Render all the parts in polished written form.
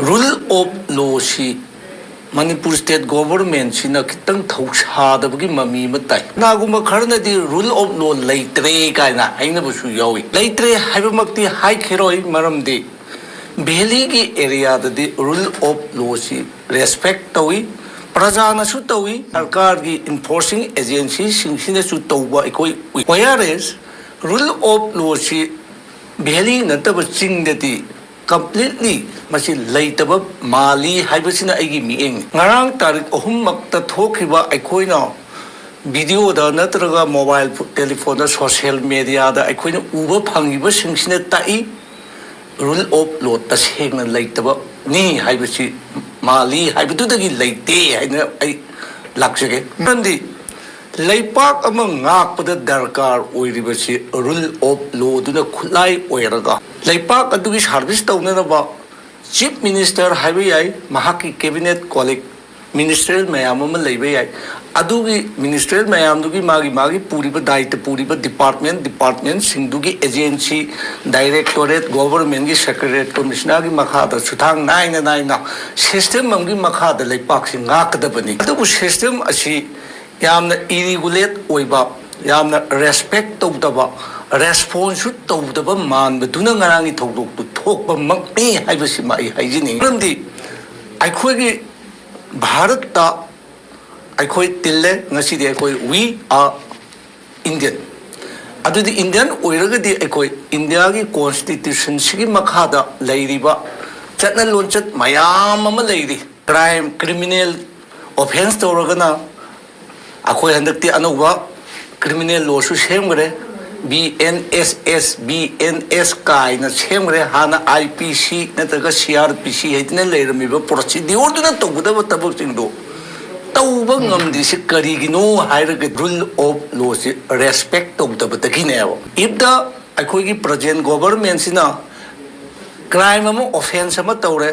rule of law si Manipur state government sina kitang thausa da bagi mami matai na guma kharna di rule of law leitre kaina aina busu yawi leitre haibamakti hai kheroi maram di Bheli ki area da di rule of law si respect tawi prajana su tawi sarkar ki enforcing agency singsina su tawba ekoi whereas rule of law si Bheli nataba ching da di completely masi laitaba mali haibasina aigi mieng ngarang tarik ohum makta thokiba aikoina video da natraga mobile telephone da social media da aikoina uba phangiba singsina tai rule of law ta sengna laitaba ni haibasi mali haibatu dagi laite haina ai laksage nandi leipak amang ngakpada darkar oiribasi rule of law duna khulai oiraga leipak adugi service tawnana ba chief minister haibe yai mahaki cabinet colleague ministerial mayam ama leibe yai adugi ministerial mayam dugi magi puriba daita puriba department singdugi agency directorate government gi secretariat commissioner gi makhada suthang naina system amgi makhada leipak sing ngakadabani adugu system asi yamna irregulate oiba yamna respect tawdaba response tawdaba man baduna ngarangi thodok tu thokba makni haibasi mai haijini ramdi aikhoi gi bharat ta aikhoi tille ngasi de aikhoi we are Indian adudi Indian oiraga di aikhoi India gi constitution sigi makhada leiriba chatna lonchat mayam ama leiri crime criminal offense tawragana akhoi handakti anuba criminal law su semgre BNS kaina semgre hana IPC nataga CRPC hedina leiramiba procedure duna tawdaba tabak singdo tawba ngamdi si karigino hairaga rule of law si respect tawdaba takineba if the akhoi gi present government sina crime ama offense ama tawre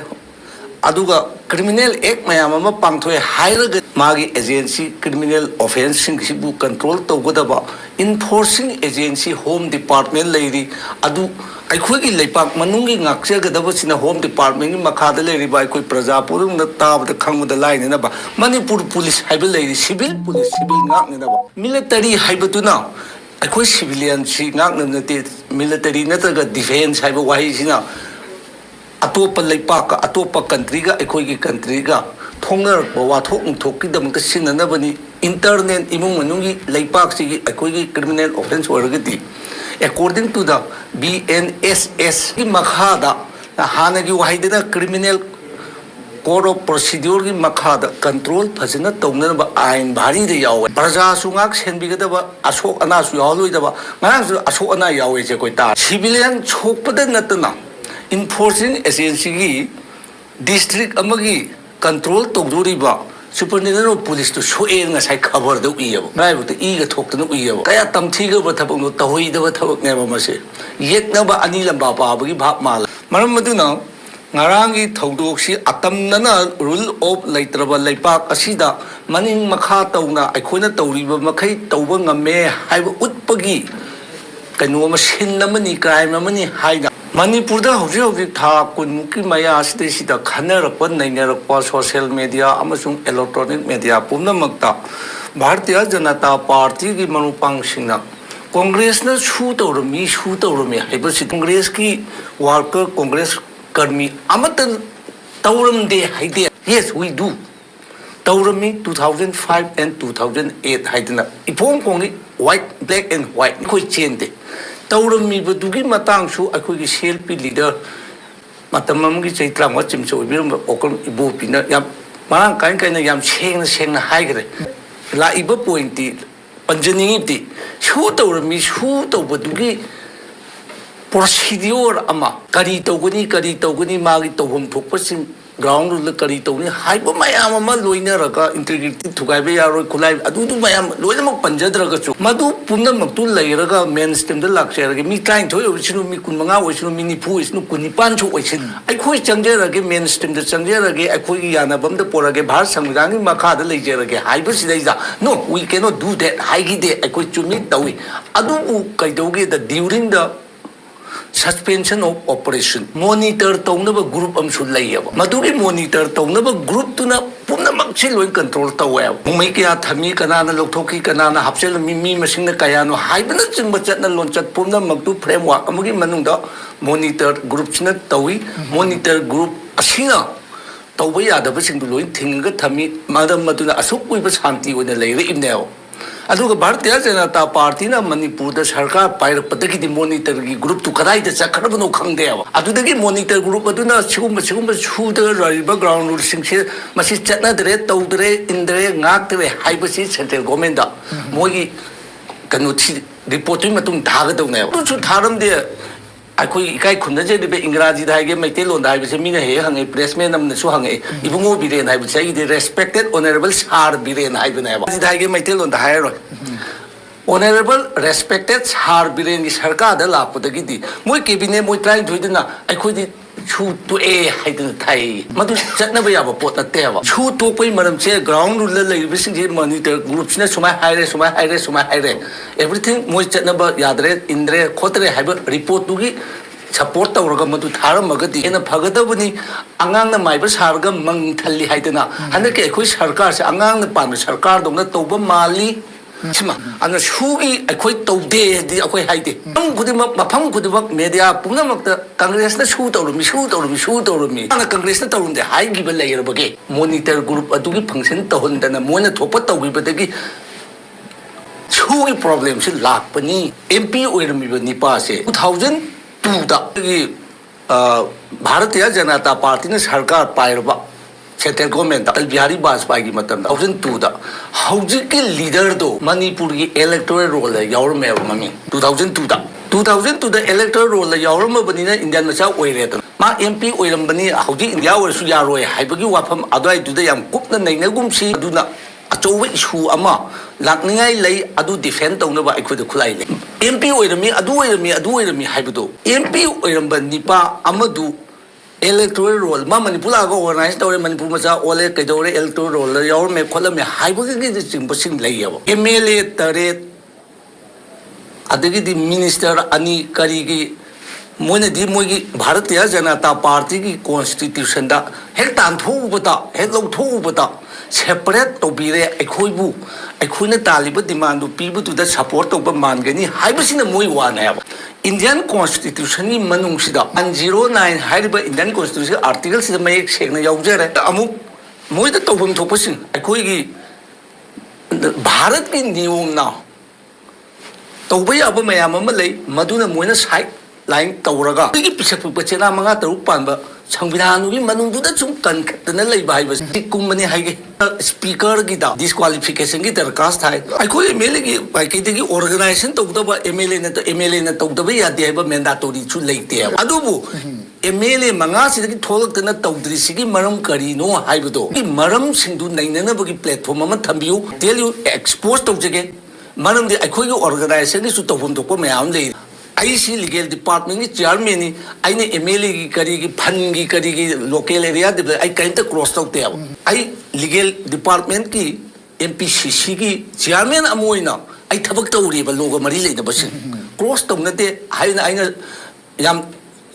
aduga criminal act mayam ama pangthoi hairaga magi agency criminal offense sing sibu control tawgadaba enforcing agency home department leiri adu aikhoi gi leipak manungi ngaksegadaba sina home department gi makhada leiri ba aikhoi prajapur na tabda khangmuda laine na ba Manipur police haiba leiri civil police civil ngak na ba military haibaduna aikhoi civilian si ngak na te military nataga defense haiba wahi sina atopa leipak atopa country ga aikhoi gi country ga thongar wathok thokki dam ka sinanabani internet imung manungi leipak sigi aikhoi gi criminal offense oragati according to the BNSS gi makhada hana gi waidena criminal code of procedure gi makhada control phajina tawna ba ain bhari de yawe praja sungak senbigada ba asok ana su yawloi da ba ngarang su asok ana yawe je koi ta civilian chokpada natna enforcing agency gi district amagi control tawduriba superintendent police to show en ngasai khabar do iyabo ngai bu i ga thokna iyabo kaya tamthi ga ba thabak no tahoi da ba thabak ne ba mase yekna ba ani lamba ba ba gi bhap mal maram maduna ngarangi thodok si atamnana rule of leitraba leipak asida maning makha tawna aikhoina tawriba makhai tawba ngame haiba utpagi kanu ma sin namani crime namani haina Manipur da hoji tha kunmuki maya sida khanarapa nainarapa social media amasung electronic media pumnamakta Bharatiya Janata Party gi manupang singna Congress na shu tawrami haibasi Congress ki worker Congress karmi amatan tawramde haide yes we do tawrami 2005 and 2008 haidna ipong kongi white black and white koi chende tawrami badugi matang su akhoi gi selfie leader matamam gi chaitram wa chimso birum okol ibu pina yam marang kain na yam sengna haigre la iba pointi panjani ti shu tawbadugi procedure ama kari tawgani magi tawhum thokpasing ground rule kari tawni haiba mayam ama loina raka integrity thugai be yaro khulai adu mayam loina mak panjadra ga chu madu punna mak tu lairaga mainstream da lakshara ge mi trying thoi obisinu mi kunmanga obisinu mi nipu isnu kunipan chu oisin ai khoi changjera ge mainstream da changjera ge ai khoi yana bam da pora ge bhar samvidhan gi makha da leijera ge haiba sidai ja no we cannot do that hai gi de ai khoi chumi tawi adu u kai doge da during the suspension of operation monitor tawnaba group amsu layaba madugi monitor tawnaba group tuna punamak se loi control tawe mumai kya thami kanana lokhoki kanana hapsel mi masingna kayano haibana chingba chatna lonchat punamak tu framework amagi manungda monitor group sina tawi monitor group asina tawba yadaba singdu loi thinga thami madam maduna asuk kuiba shanti oina leire imneo aduga Bharatiya Janata Party na Manipur da sarkar pairapatagi di monitor gi group tu kadai da chakharabano khangdewa adudagi monitor group aduna sigumba chuda rariba ground rule singse masi chatna dre tawdre indre ngaktre haibasi central government da mogi kanu thi report mi matung dhagadawne tu tharam de akoi ikai khunna je be ingraji da ge maite lon da be mi na he hangai pressman nam na su hangai ibungo biren hai be de respected honorable sir biren hai be na ba da ge maite lon da hai ro honorable respected sir biren gi sarkar da la pu da gi di moi cabinet moi trying to dina akoi di chu tu e hai da thai madu chatna ba ya ba pot na te ba chu to koi maram che ground rule lai be sing je monitor group sina sumai hai re everything moi chatna ba yadre indre khotre hai ba report tu gi support tawraga madu tharamagadi ena phagadabani angang na maiba sarga mang thalli haidana hanake ekhoi sarkar se angang na pan sarkar dongna tawba mali sima ana shugi ekhoi tawde di ekhoi haide am khudima mafam khudima media punamakta congress na shu tawrumi ana congress na tawrumde haigi ba layirabage monitor group adugi function tawhondana moina thopa tawgibadagi shugi problem se lakpani mp oirami ba nipa se 2002 da Bharatiya Janata Party na sarkar pairaba central government Atal Bihari Vajpayee gi matam 2002 da houjik ke leader do Manipur gi electoral roll la yaurme mami 2002 da electoral roll la yaurma bani na Indian macha oire da ma MP oiram bani houjik India or su yaroi haibagi wafam adai du da yam kupna naina gumsi aduna achowe issue ama lakningai lei adu defend tawna ba aikhoda khulai le MP oirami haibado MP oiramba nipa amadu electoral roll ma Manipur ga organize tawre Manipur macha ole kaidore electoral roll la yaur me khola me haibagi gi chingba sing laiya MLA tare adagi di minister ani kari gi moina di mogi Bharatiya Janata Party gi constitution da hek tan thu bata hek lo thu bata separate tobire ekhoibu ekhoina taliba demand pibu tu da support toba mangani haibasina moi wana ya Indian constitution ni manung sida 109 haiba Indian constitution article sida mayek segna yaujare amu moi da tobam thopasin ekhoi gi Bharat ki niyom na toba ya ba mayam ama lei maduna moina side line tawraga gi pisak pachena manga taru panba Sangvidhan gi manung du da chung kan khatna lei bai ba tikum mani haige speaker gi da disqualification gi darkas thai aikoi MLA gi bai kai gi organization to da ba MLA na to da ba ya de ba mandatory chu leite adubu MLA manga si gi tholak na tawdri si gi maram kari no haibudo gi maram singdu nainana ba gi platform ama thambiu tell you expose to jage maram di aikoi gi organization gi su tawhum to ko mayam lei IC legal department ki chairman ni aine MLA ki kari ki fund ki kari ki local area de ai kainta cross out te ai legal department ki MPCC ki chairman amoina ai thabak tawri ba logo mari leina ba sin cross taw na te haina aina yam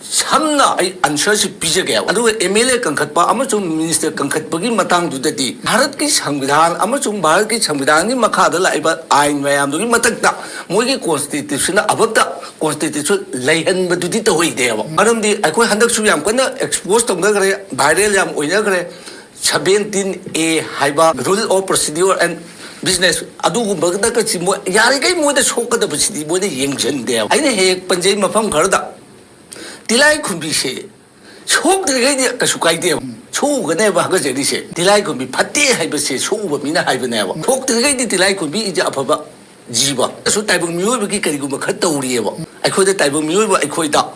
samna ai answer si pijage adu MLA kangkhatpa amachung minister kangkhatpa gi matang du dati Bharat ki Sangvidhan amachung Bharat ki Sangvidhan ni makha da laiba ain mayam du gi matak da moi gi constitution abakta constitution leihan badudi to hoi de aram di akoi handak su yam kana expose tong gare viral yam oina gare 17A haiba rule of procedure and business adu gu bagda ka chi mo yari kai mo da shoka da bisi mo da yengchen de aine he panjai mafam gar da tilai khumbi se chok de gai de ka su kai de chu ga ne ba ga je di se tilai khumbi phatte haiba se chu ba mina haiba ne ba chok de gai de tilai khumbi ija afaba jiba su taibung miyo bi ki kari gu ma khat tawri ba aikoi da taibung miyo ba aikoi da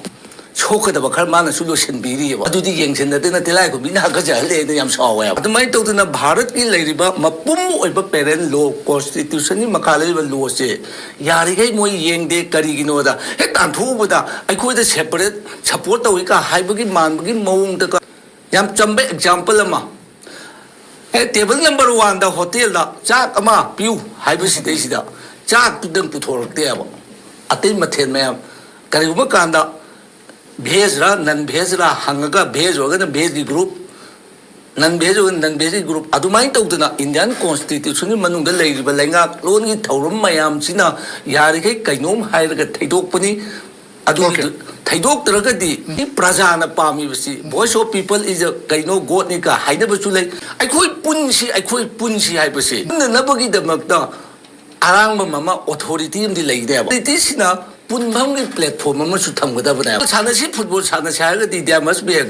chokada ba khar mana su lo shin biri ba adudi yengchen da na tilai khumbi na ga ja le ne yam sawa ya adumai to na Bharat ki leiriba mapum oiba parent law constitution ni makale ba law se yari gai moi yeng de kari gi no da he tan thu bu da aikoi da separate support tawi ka haiba gi man gi mawung da ka yam chambe example ama he table number 1 da hotel da chak ama piu haiba si dei si da chak tu dang pu thor te ba atai mathen mayam kari ba kan da भेजरा नन भेजरा हंगगा भेज होगा भेज की group non veg non veg की group अदुमाइन तौदना Indian constitution मनुंग लेरिबा लेंगा लोन की थौरम मयाम सिना यारिखे कैनोम हाइरगा थैदोकपनी अदु थैदोकतरगदी प्रजाना पामीबसी voice of people is a कैनो गॉड नि का हाइनबसु ले अखोई पुंसी हाइबसे नबगी दमकता आरांग ममा अथॉरिटी अमदि लेइदेबा अथॉरिटीसिना पुनभम की प्लेटफॉर्म अमसु थमगदबने सानसी फुटबॉल सानसी हाइरगदी there must be a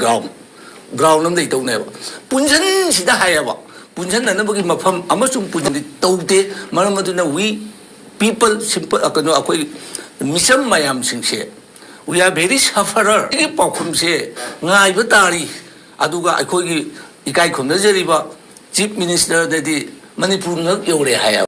ground अमदि तौनेबा पुंजन सिदा हायबा पुंजन ननबगी मफम अमसु पुंजन तौते मरम अदुना वी पीपल सिंपल कनो अखोई मिसम मयाम सिंगसे we are very sufferer की पाखुम से गाइब तारी अदुगा अखोई की इकाई खुमनजरिबा चीफ मिनिस्टर ददी मणिपुर नग यौरे हाया